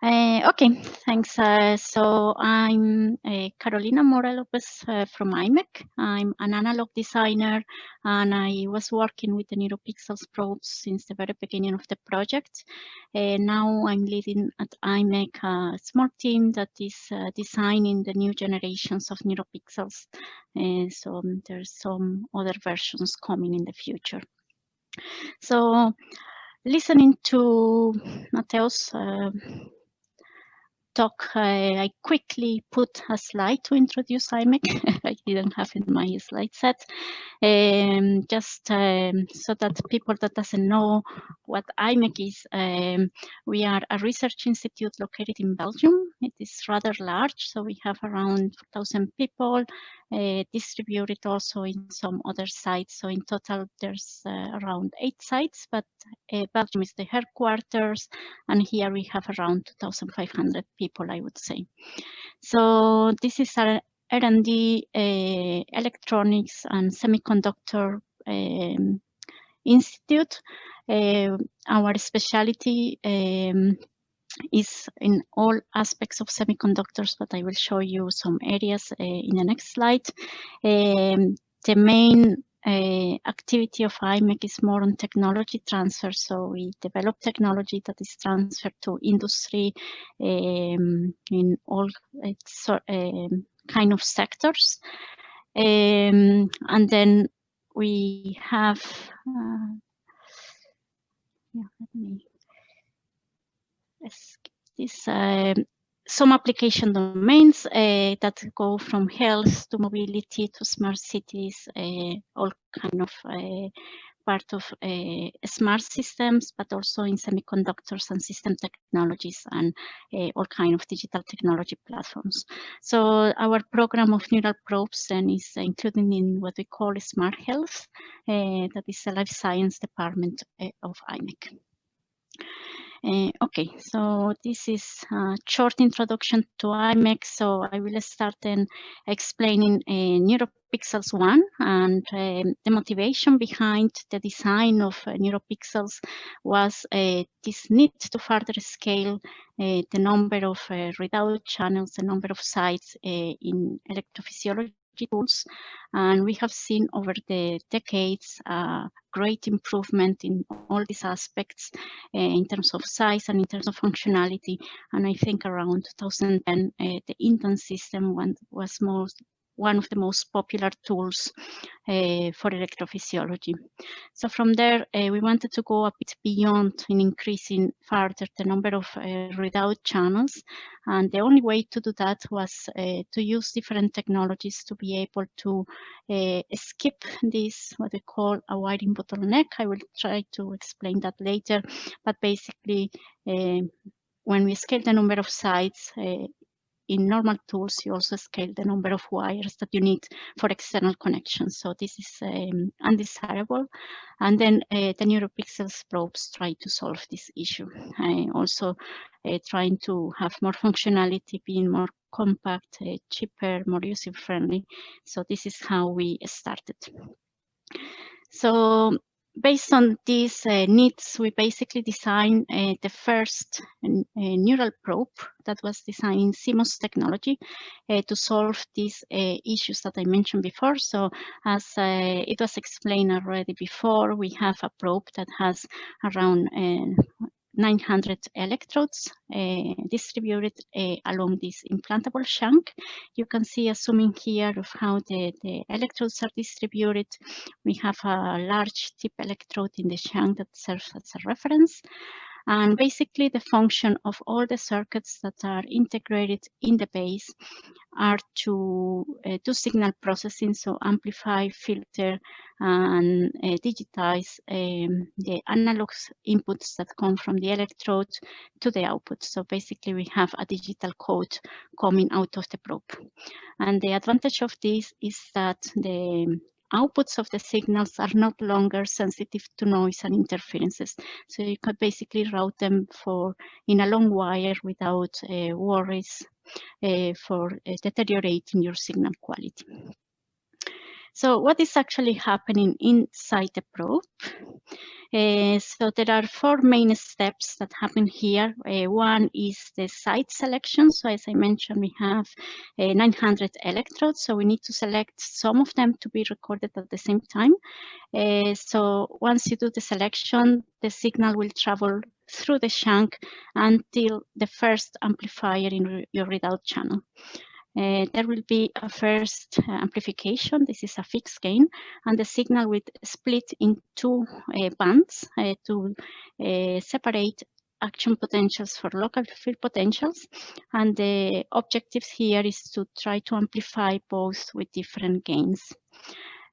Okay, thanks. So I'm Carolina Mora Lopez from imec. I'm an analog designer, and I was working with the NeuroPixels probes since the very beginning of the project. Now I'm leading at imec a small team that is designing the new generations of NeuroPixels. So there's some other versions coming in the future. So listening to Mateo's talk, I quickly put a slide to introduce imec. I didn't have in my slide set, just so that people that doesn't know what imec is, we are a research institute located in Belgium. It is rather large, so we have around 4,000 people distributed also in some other sites. So in total, there's around 8 sites, but Belgium is the headquarters, and here we have around 2,500 people, I would say. So this is our R&D electronics and semiconductor institute. Our specialty is in all aspects of semiconductors, but I will show you some areas in the next slide. The main activity of imec is more on technology transfer. So we develop technology that is transferred to industry in all its kind of sectors. And then we have, some application domains that go from health to mobility to smart cities, all kind of part of smart systems, but also in semiconductors and system technologies and all kind of digital technology platforms. So our program of neural probes then is included in what we call smart health, that is the life science department of imec. Okay, so this is a short introduction to imec. So I will start then explaining NeuroPixels 1 and the motivation behind the design of NeuroPixels was this need to further scale the number of readout channels, the number of sites in electrophysiology tools, and we have seen over the decades great improvement in all these aspects in terms of size and in terms of functionality. And I think around 2010, the INTEN system was one of the most popular tools for electrophysiology. So from there, we wanted to go a bit beyond in increasing further the number of readout channels. And the only way to do that was to use different technologies to be able to skip this, what we call a wiring bottleneck. I will try to explain that later. But basically, when we scale the number of sites, in normal tools, you also scale the number of wires that you need for external connections. So this is undesirable. And then the NeuroPixels probes try to solve this issue. Also trying to have more functionality, being more compact, cheaper, more user-friendly. So this is how we started. So based on these needs, we basically designed the first neural probe that was designed in CMOS technology to solve these issues that I mentioned before. So as it was explained already before, we have a probe that has around 900 electrodes distributed along this implantable shank. You can see a zooming here of how the electrodes are distributed. We have a large tip electrode in the shank that serves as a reference. And basically the function of all the circuits that are integrated in the base are to do signal processing, so amplify, filter, and digitize the analog inputs that come from the electrode to the output. So basically we have a digital code coming out of the probe. And the advantage of this is that the outputs of the signals are not longer sensitive to noise and interferences. So you could basically route them in a long wire without worries for deteriorating your signal quality. So what is actually happening inside the probe? So there are 4 main steps that happen here. One is the site selection. So as I mentioned, we have 900 electrodes. So we need to select some of them to be recorded at the same time. So once you do the selection, the signal will travel through the shank until the first amplifier in your readout channel. There will be a first amplification. This is a fixed gain, and the signal will split in 2 bands to separate action potentials for local field potentials. And the objectives here is to try to amplify both with different gains.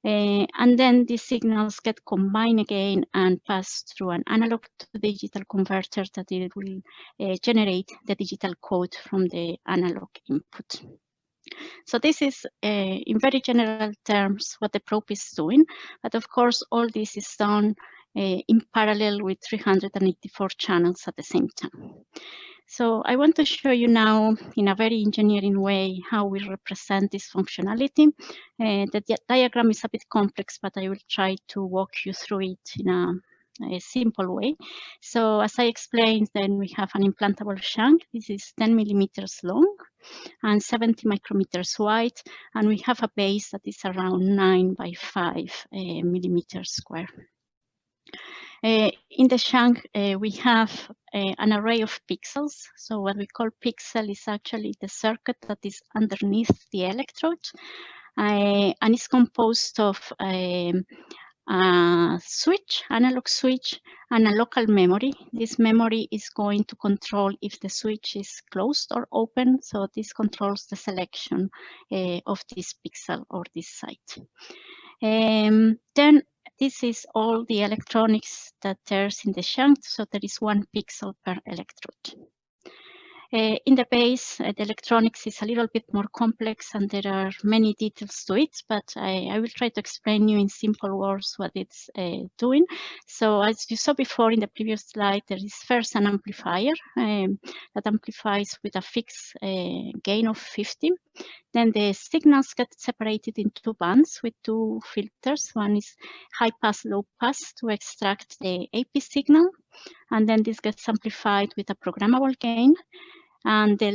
And then these signals get combined again and pass through an analog to digital converter that it will generate the digital code from the analog input. So this is, in very general terms, what the probe is doing. But of course, all this is done in parallel with 384 channels at the same time. So I want to show you now, in a very engineering way, how we represent this functionality. The diagram is a bit complex, but I will try to walk you through it in a simple way. So as I explained, then we have an implantable shank. This is 10 millimeters long and 70 micrometers wide, and we have a base that is around 9 by 5 millimeters square. In the shank, we have an array of pixels. So what we call pixel is actually the circuit that is underneath the electrode, and it's composed of a switch, analog switch, and a local memory. This memory is going to control if the switch is closed or open. So this controls the selection of this pixel or this site. Then this is all the electronics that there's in the shank. So there is 1 pixel per electrode. In the base, the electronics is a little bit more complex and there are many details to it, but I will try to explain you in simple words what it's doing. So as you saw before in the previous slide, there is first an amplifier that amplifies with a fixed gain of 50. Then the signals get separated in 2 bands with 2 filters. One is high pass, low pass to extract the AP signal. And then this gets amplified with a programmable gain. And the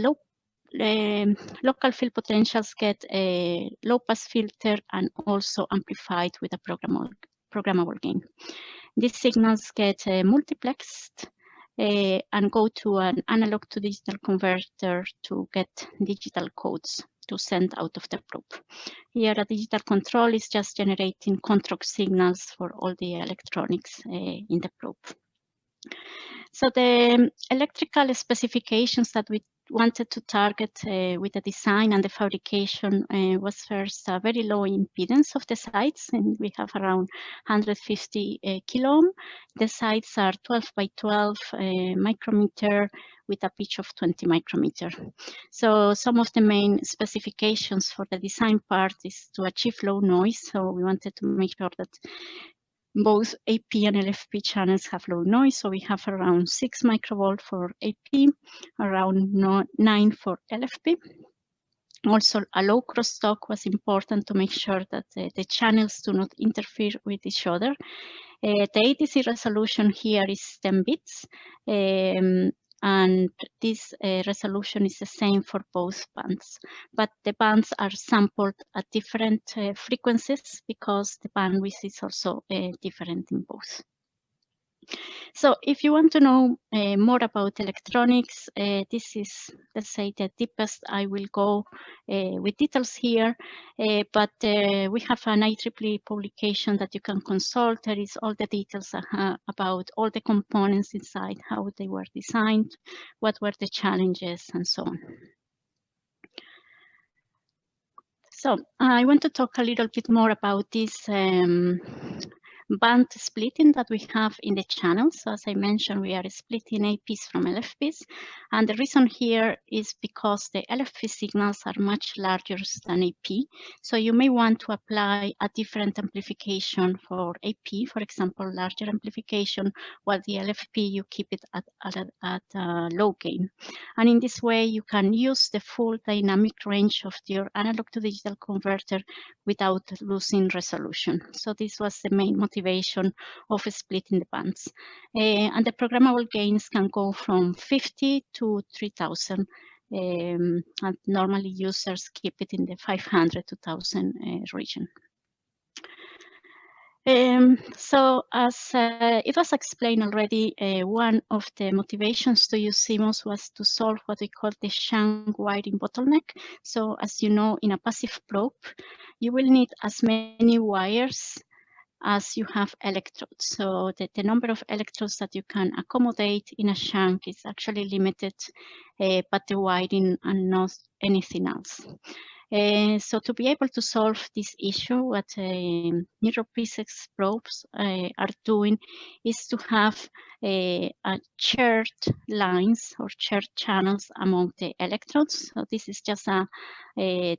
local field potentials get a low pass filter and also amplified with a programmable gain. These signals get multiplexed and go to an analog to digital converter to get digital codes to send out of the probe. Here, a digital control is just generating control signals for all the electronics in the probe. So the electrical specifications that we wanted to target with the design and the fabrication was first a very low impedance of the sites, and we have around 150 kilo ohm. The sites are 12 by 12 micrometer with a pitch of 20 micrometer. So some of the main specifications for the design part is to achieve low noise. So we wanted to make sure that both AP and LFP channels have low noise, so we have around 6 microvolt for AP, around 9 for LFP. Also, a low crosstalk was important to make sure that the channels do not interfere with each other. The ADC resolution here is 10 bits, and this resolution is the same for both bands. But the bands are sampled at different frequencies because the bandwidth is also different in both. So if you want to know more about electronics, this is, let's say, the deepest I will go with details here, but we have an IEEE publication that you can consult. There is all the details about all the components inside, how they were designed, what were the challenges, and so on. So I want to talk a little bit more about this band splitting that we have in the channels. So as I mentioned, we are splitting APs from LFPs. And the reason here is because the LFP signals are much larger than AP. So you may want to apply a different amplification for AP, for example, larger amplification, while the LFP, you keep it at low gain. And in this way, you can use the full dynamic range of your analog to digital converter without losing resolution. So this was the main motivation of splitting the bands. And the programmable gains can go from 50 to 3000. And normally users keep it in the 500 to 1000 region. So as it was explained already, one of the motivations to use CMOS was to solve what we call the SHANK wiring bottleneck. So as you know, in a passive probe, you will need as many wires as you have electrodes. So the number of electrodes that you can accommodate in a SHANK is actually limited, but the wiring and not anything else. So to be able to solve this issue, what Neuropixels probes are doing is to have a shared lines or shared channels among the electrodes. So this is just a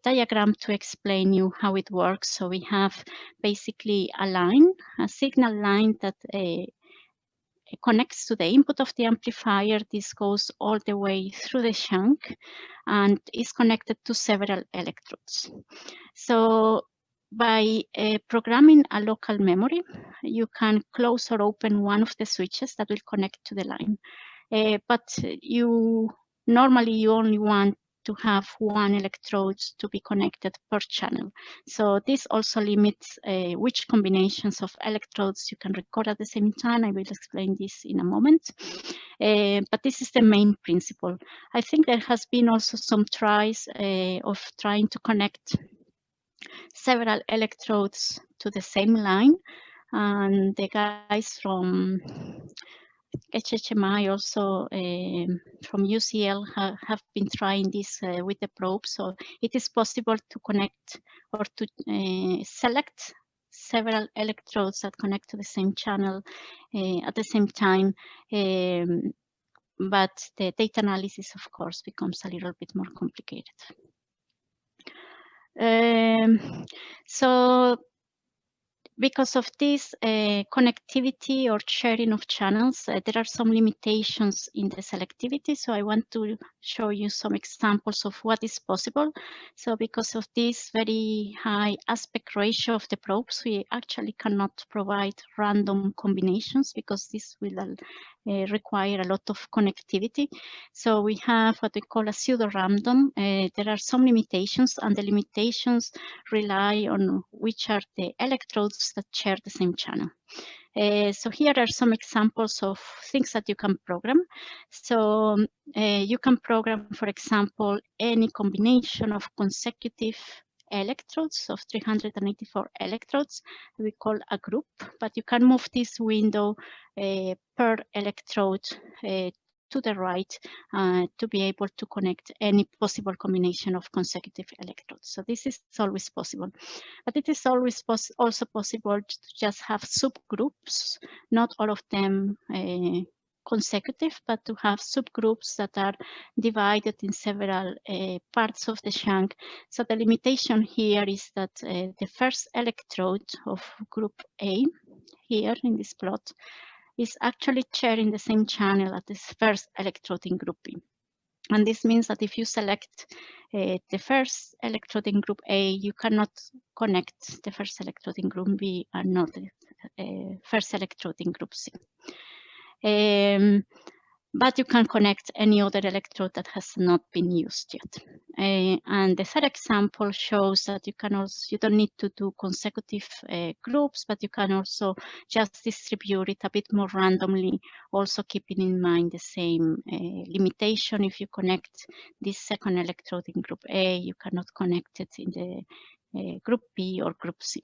diagram to explain you how it works. So we have basically a line, a signal line that connects to the input of the amplifier. This goes all the way through the SHANK and is connected to several electrodes. So by programming a local memory, you can close or open one of the switches that will connect to the line. But normally you only want to have one electrode to be connected per channel. So this also limits which combinations of electrodes you can record at the same time. I will explain this in a moment. But this is the main principle. I think there has been also some tries of trying to connect several electrodes to the same line. And the guys from HHMI also from UCL have been trying this with the probe. So it is possible to connect or to select several electrodes that connect to the same channel at the same time. But the data analysis, of course, becomes a little bit more complicated. So because of this connectivity or sharing of channels, there are some limitations in the selectivity. So I want to show you some examples of what is possible. So because of this very high aspect ratio of the probes, we actually cannot provide random combinations because this will require a lot of connectivity. So we have what we call a pseudo-random. There are some limitations, and the limitations rely on which are the electrodes that share the same channel. So here are some examples of things that you can program. So you can program, for example, any combination of consecutive electrodes of 384 electrodes we call a group, but you can move this window per electrode to the right to be able to connect any possible combination of consecutive electrodes. So this is always possible, but it is always also possible to just have subgroups, not all of them consecutive, but to have subgroups that are divided in several parts of the SHANK. So the limitation here is that the first electrode of group A here in this plot is actually sharing the same channel as this first electrode in group B. And this means that if you select the first electrode in group A, you cannot connect the first electrode in group B and not the first electrode in group C. But you can connect any other electrode that has not been used yet. And the third example shows that you can also, you don't need to do consecutive groups, but you can also just distribute it a bit more randomly, also keeping in mind the same limitation. If you connect this second electrode in group A, you cannot connect it in the group B or group C.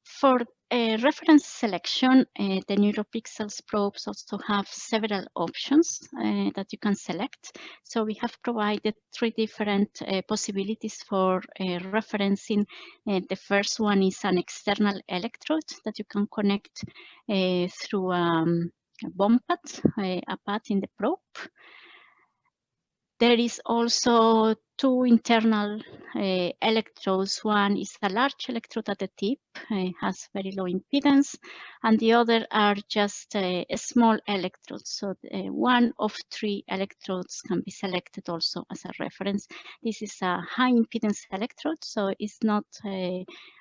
For reference selection, the NeuroPixels probes also have several options that you can select. So we have provided 3 different possibilities for referencing. The first one is an external electrode that you can connect through a bomb pad, a pad in the probe. There is also 2 internal electrodes. One is a large electrode at the tip, has very low impedance, and the other are just small electrodes. So one of 3 electrodes can be selected also as a reference. This is a high impedance electrode, so it's not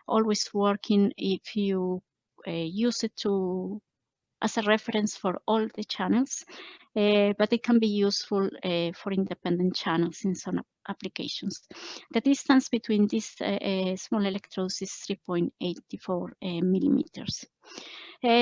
always working if you use it as a reference for all the channels, but it can be useful for independent channels in some applications. The distance between these small electrodes is 3.84 millimeters.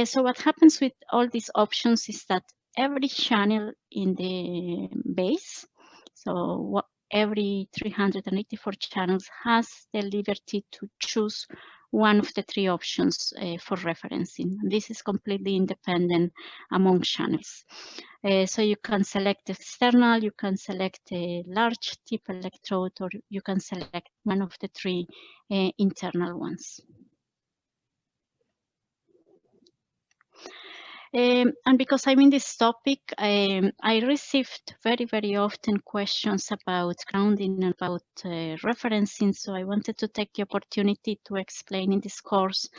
So what happens with all these options is that every channel in the base, so every 384 channels, has the liberty to choose one of the 3 options for referencing. This is completely independent among channels. So you can select external, you can select a large tip electrode, or you can select one of the 3 internal ones. And because I'm in this topic, I received very often questions about grounding and about referencing. So I wanted to take the opportunity to explain in this course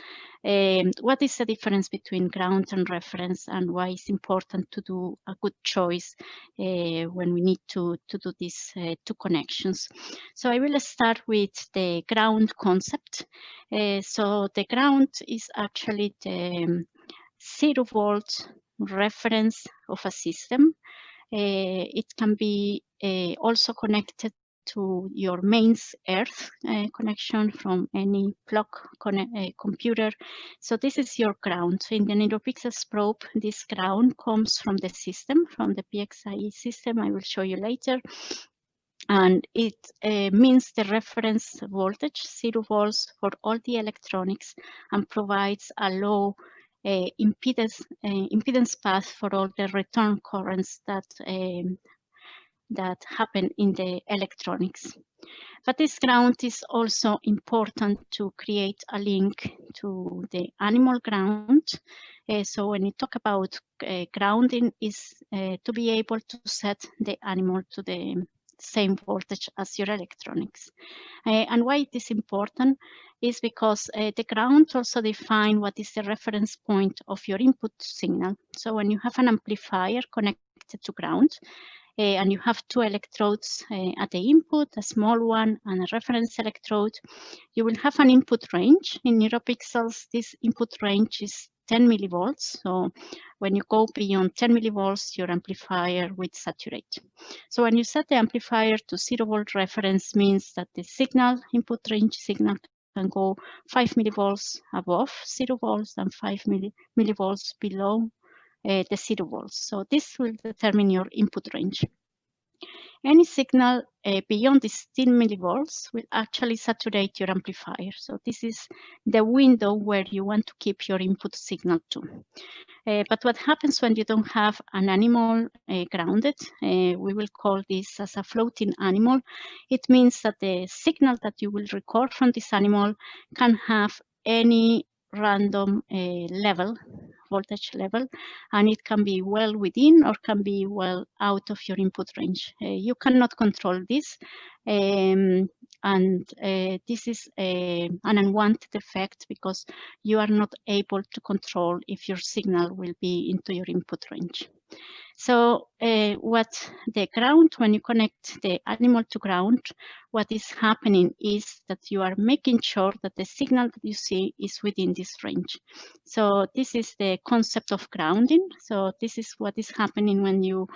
what is the difference between ground and reference, and why it's important to do a good choice when we need to do these 2 connections. So I will start with the ground concept. So the ground is actually the 0 volt reference of a system. It can be also connected to your mains earth connection from any plug computer. So this is your ground. So in the NeuroPixels probe, this ground comes from the system, from the PXIe system. I will show you later. And it means the reference voltage, 0 volts for all the electronics, and provides a low impedance path for all the return currents that happen in the electronics. But this ground is also important to create a link to the animal ground. So when you talk about grounding, is to be able to set the animal to the same voltage as your electronics. And why it is important is because the ground also defines what is the reference point of your input signal. So when you have an amplifier connected to ground, and you have 2 electrodes at the input, a small one and a reference electrode, you will have an input range. In NeuroPixels, this input range is 10 millivolts. So when you go beyond 10 millivolts, your amplifier will saturate. So when you set the amplifier to 0 volt reference, means that the signal, input range signal, can go 5 millivolts above 0 volts and 5 millivolts below the 0 volts. So this will determine your input range. Any signal beyond this 10 millivolts will actually saturate your amplifier. So this is the window where you want to keep your input signal to. But what happens when you don't have an animal grounded? We will call this as a floating animal. It means that the signal that you will record from this animal can have any random level, voltage level, and it can be well within or can be well out of your input range. You cannot control this, and this is an unwanted effect because you are not able to control if your signal will be into your input range. So what the ground, when you connect the animal to ground, what is happening is that you are making sure that the signal that you see is within this range. So this is the concept of grounding. So this is what is happening when you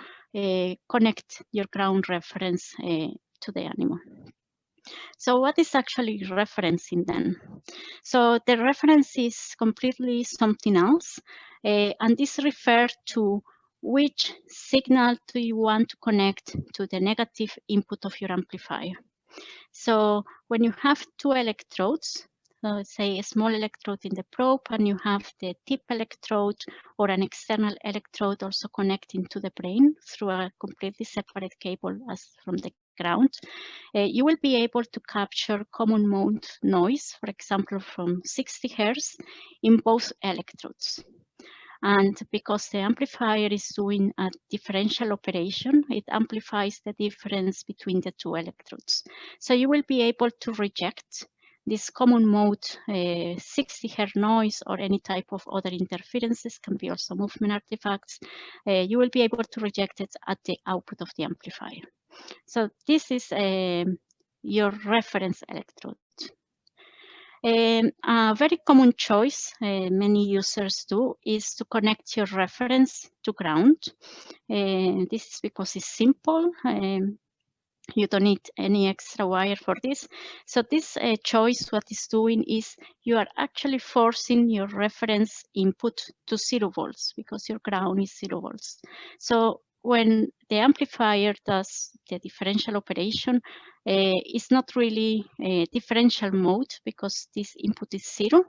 connect your ground reference to the animal. So what is actually referencing then? So the reference is completely something else, and this refers to which signal do you want to connect to the negative input of your amplifier. So when you have 2 electrodes, say a small electrode in the probe, and you have the tip electrode or an external electrode also connecting to the brain through a completely separate cable as from the ground, you will be able to capture common mode noise, for example, from 60 Hz in both electrodes. And because the amplifier is doing a differential operation, it amplifies the difference between the two electrodes. So you will be able to reject this common mode 60 Hz noise or any type of other interferences, can be also movement artifacts. You will be able to reject it at the output of the amplifier. So this is your reference electrode. A very common choice many users do is to connect your reference to ground. This is because it's simple. You don't need any extra wire for this. So this choice, what it's doing is you are actually forcing your reference input to 0 volts because your ground is 0 volts. So when the amplifier does the differential operation, it's not really a differential mode because this input is 0.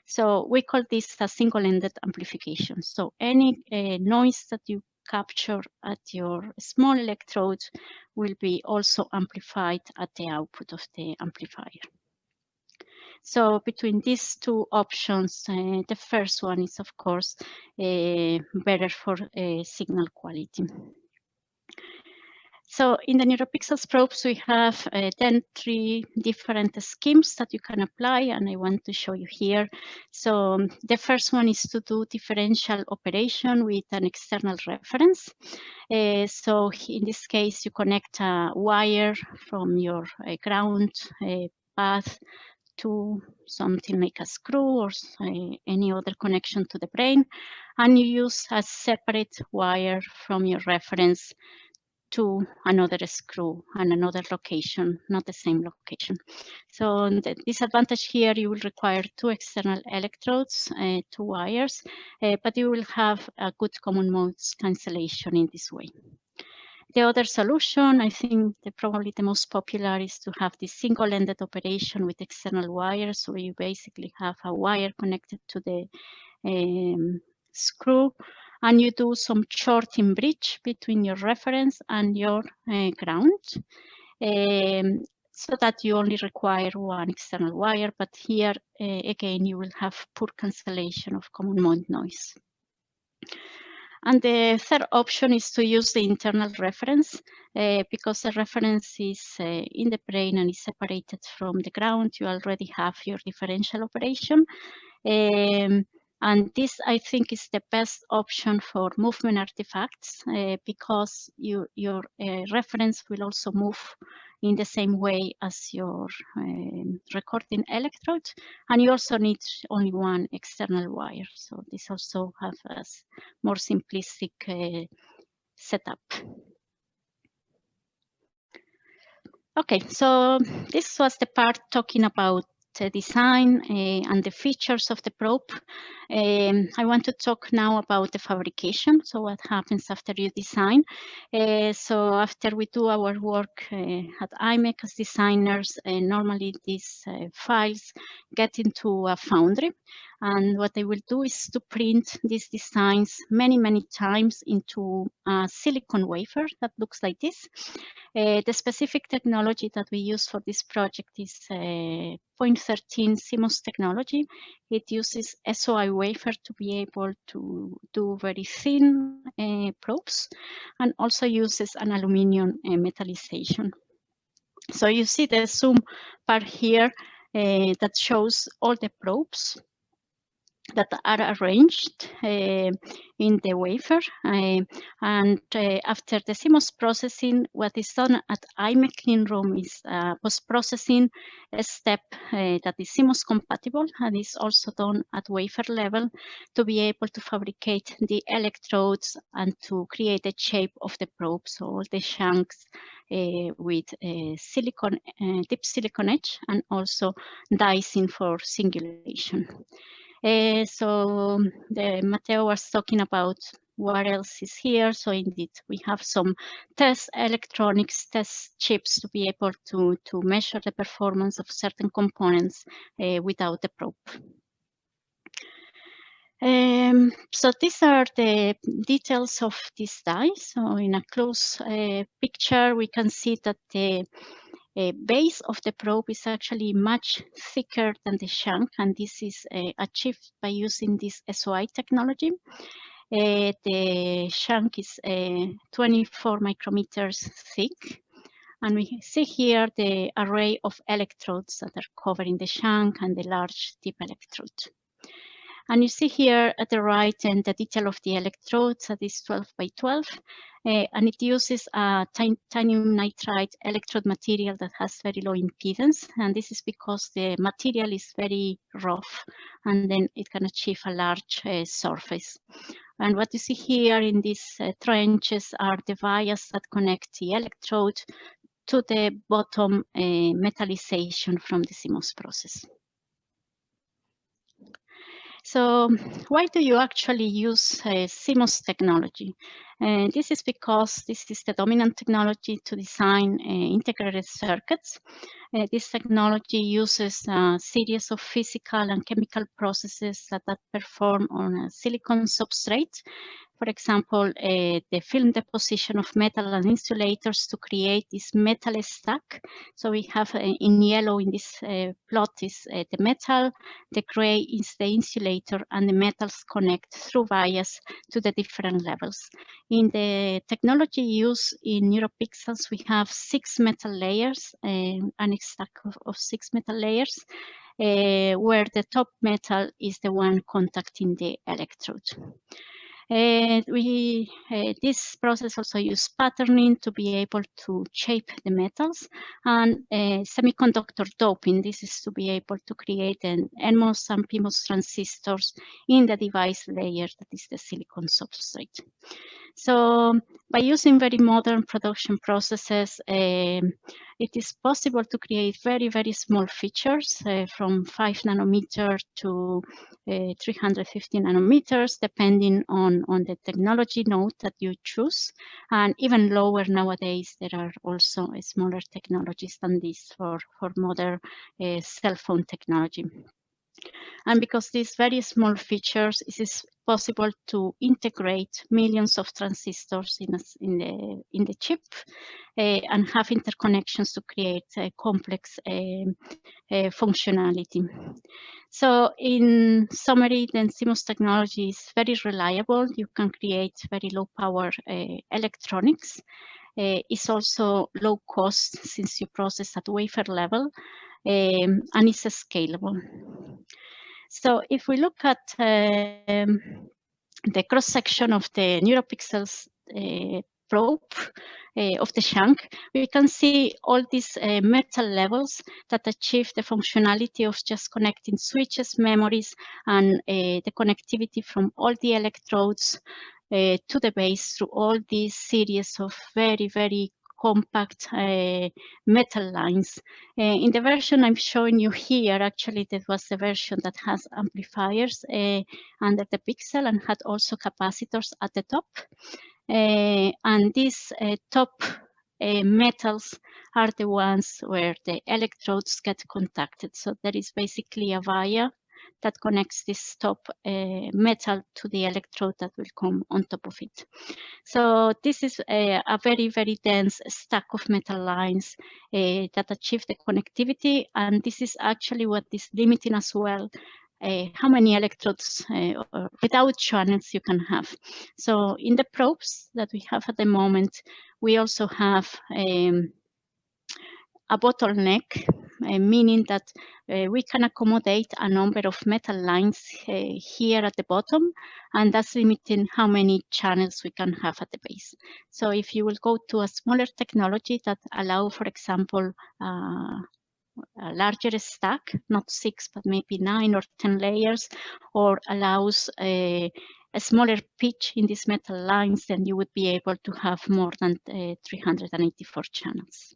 So we call this a single-ended amplification. So any noise that you capture at your small electrode will be also amplified at the output of the amplifier. So between these two options, the first one is of course better for signal quality. So in the NeuroPixels probes, we have then 3 different schemes that you can apply, and I want to show you here. So the first one is to do differential operation with an external reference. So in this case, you connect a wire from your ground path to something like a screw or any other connection to the brain, and you use a separate wire from your reference to another screw and another location, not the same location. So the disadvantage here, you will require 2 external electrodes, 2 wires, but you will have a good common modes cancellation in this way. The other solution, I think probably the most popular, is to have this single-ended operation with external wires, where you basically have a wire connected to the screw, and you do some shorting bridge between your reference and your ground, so that you only require 1 external wire. But here, again, you will have poor cancellation of common mode noise. And the third option is to use the internal reference, because the reference is in the brain and is separated from the ground. You already have your differential operation. And this, I think, is the best option for movement artifacts, because your reference will also move in the same way as your recording electrode, and you also need only 1 external wire. So this also has a more simplistic setup. Okay, so this was the part talking about the design and the features of the probe. I want to talk now about the fabrication. So what happens after you design? So after we do our work at imec as designers, normally these files get into a foundry. And what they will do is to print these designs many, many times into a silicon wafer that looks like this. The specific technology that we use for this project is 0.13 CMOS technology. It uses SOI wafer to be able to do very thin probes, and also uses an aluminum metallization. So you see the zoom part here that shows all the probes that are arranged in the wafer, and after the CMOS processing, what is done at imec clean room is post-processing a step that is CMOS compatible, and is also done at wafer level to be able to fabricate the electrodes and to create the shape of the probe. So all the shanks with silicon, deep silicon edge, and also dicing for singulation. So Matteo was talking about what else is here? So indeed, we have some test electronics, test chips to be able to measure the performance of certain components without the probe. So these are the details of this die. So in a close picture, we can see that the base of the probe is actually much thicker than the shank, and this is achieved by using this SOI technology. The shank is 24 micrometers thick, and we see here the array of electrodes that are covering the shank and the large tip electrode. And you see here at the right end the detail of the electrodes that is 12 by 12, and it uses a titanium nitride electrode material that has very low impedance, and this is because the material is very rough, and then it can achieve a large surface. And what you see here in these trenches are the vias that connect the electrode to the bottom metallization from the CMOS process. So why do you actually use CMOS technology? This is because this is the dominant technology to design integrated circuits. This technology uses a series of physical and chemical processes that perform on a silicon substrate. For example, the film deposition of metal and insulators to create this metal stack. So we have in yellow in this plot is the metal, the gray is the insulator, and the metals connect through vias to the different levels. In the technology used in NeuroPixels, we have 6 metal layers, and a stack of 6 metal layers, where the top metal is the one contacting the electrode. This process also uses patterning to be able to shape the metals, and semiconductor doping. This is to be able to create an NMOS and PMOS transistors in the device layer that is the silicon substrate. So by using very modern production processes, it is possible to create very, very small features from 5 nanometers to 350 nanometers, depending on the technology node that you choose. And even lower nowadays, there are also smaller technologies than this for modern cell phone technology. And because these very small features, it is possible to integrate millions of transistors in the chip and have interconnections to create complex functionality. So in summary, then CMOS technology is very reliable. You can create very low power electronics. It's also low cost since you process at wafer level, and it's scalable. So if we look at the cross-section of the NeuroPixels probe of the shank, we can see all these metal levels that achieve the functionality of just connecting switches, memories, and the connectivity from all the electrodes to the base through all these series of very, very compact metal lines. In the version I'm showing you here, actually, that was the version that has amplifiers under the pixel and had also capacitors at the top. And these top metals are the ones where the electrodes get contacted. So there is basically a via that connects this top metal to the electrode that will come on top of it. So this is a very, very dense stack of metal lines that achieve the connectivity, and this is actually what is limiting as well how many electrodes without channels you can have. So in the probes that we have at the moment, we also have a bottleneck, meaning that we can accommodate a number of metal lines here at the bottom, and that's limiting how many channels we can have at the base. So if you will go to a smaller technology that allow, for example, a larger stack, not 6, but maybe 9 or 10 layers, or allows a smaller pitch in these metal lines, then you would be able to have more than 384 channels.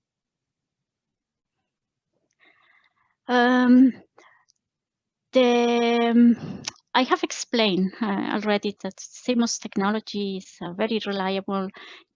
I have explained already that CMOS technology is a very reliable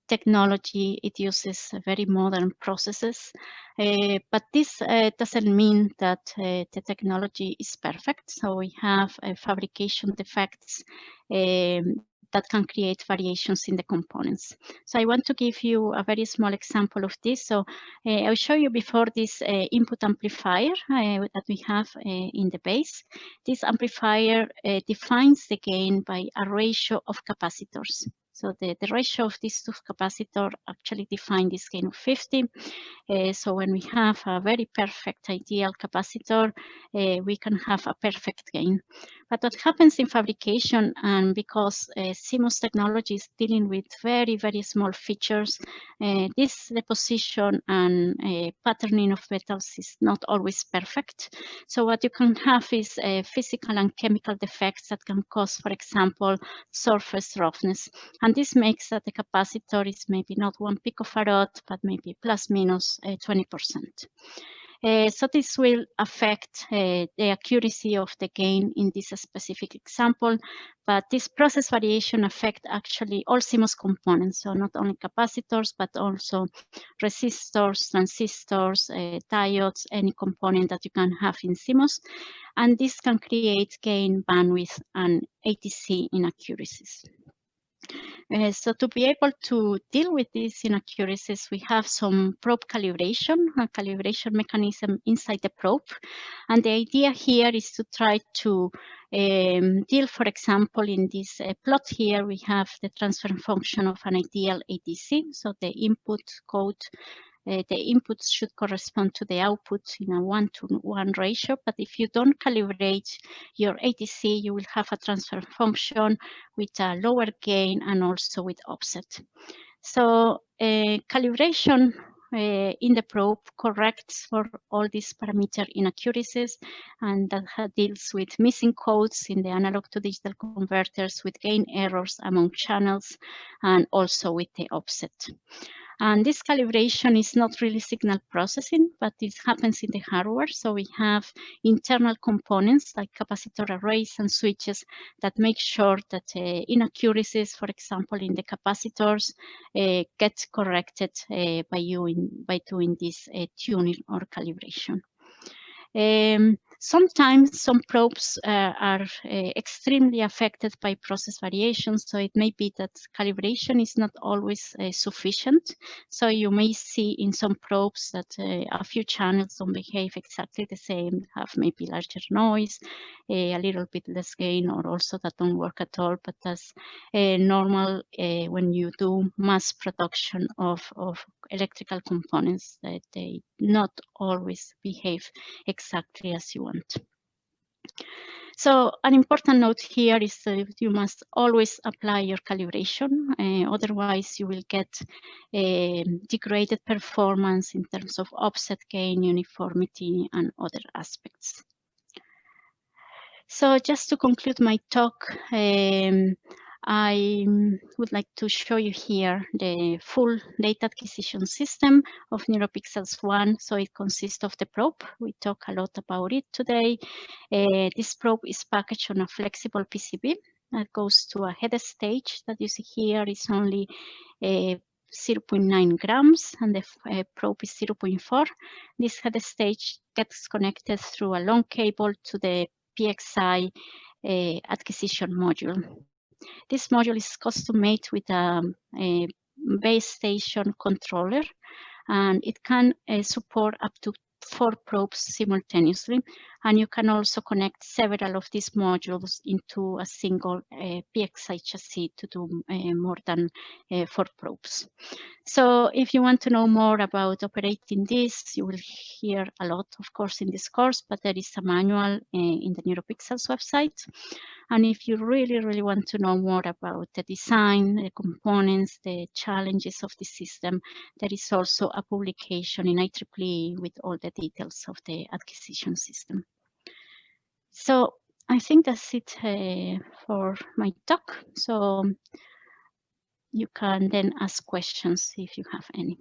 technology. It uses very modern processes, but this doesn't mean that the technology is perfect. So we have fabrication defects that can create variations in the components. So I want to give you a very small example of this. So I'll show you before this input amplifier that we have in the base. This amplifier defines the gain by a ratio of capacitors. So the ratio of these two capacitors actually define this gain of 50. So when we have a very perfect ideal capacitor, we can have a perfect gain. But what happens in fabrication, and because CMOS technology is dealing with very, very small features, this deposition and patterning of metals is not always perfect. So what you can have is physical and chemical defects that can cause, for example, surface roughness. And this makes that the capacitor is maybe not 1 picofarad, but maybe plus minus 20%. So this will affect the accuracy of the gain in this specific example, but this process variation affect actually all CMOS components, so not only capacitors, but also resistors, transistors, diodes, any component that you can have in CMOS, and this can create gain, bandwidth, and ATC inaccuracies. So to be able to deal with these inaccuracies, we have some probe calibration, a calibration mechanism inside the probe. And the idea here is to try to deal, for example, in this plot here, we have the transfer function of an ideal ATC. So the input code, the inputs should correspond to the output in a 1-to-1 ratio. But if you don't calibrate your ATC, you will have a transfer function with a lower gain and also with offset. So calibration in the probe corrects for all these parameter inaccuracies, and that deals with missing codes in the analog to digital converters, with gain errors among channels, and also with the offset. And this calibration is not really signal processing, but it happens in the hardware. So we have internal components like capacitor arrays and switches that make sure that inaccuracies, for example, in the capacitors, get corrected by doing this tuning or calibration. Sometimes some probes are extremely affected by process variations, so it may be that calibration is not always sufficient. So you may see in some probes that a few channels don't behave exactly the same, have maybe larger noise, a little bit less gain, or also that don't work at all. But that's normal when you do mass production of electrical components, that they not always behave exactly as you want. So an important note here is that you must always apply your calibration, otherwise you will get degraded performance in terms of offset gain, uniformity, and other aspects. So just to conclude my talk, I would like to show you here the full data acquisition system of NeuroPixels 1. So it consists of the probe. We talk a lot about it today. This probe is packaged on a flexible PCB that goes to a head stage that you see here is only 0.9 grams, and the probe is 0.4. This head stage gets connected through a long cable to the PXI acquisition module. This module is custom-made with a base station controller, and it can support up to 4 probes simultaneously, and you can also connect several of these modules into a single PXI chassis to do more than 4 probes. So if you want to know more about operating this, you will hear a lot, of course, in this course, but there is a manual in the NeuroPixels website. And if you really, really want to know more about the design, the components, the challenges of the system, there is also a publication in IEEE with all the details of the acquisition system. So I think that's it for my talk. So you can then ask questions if you have any.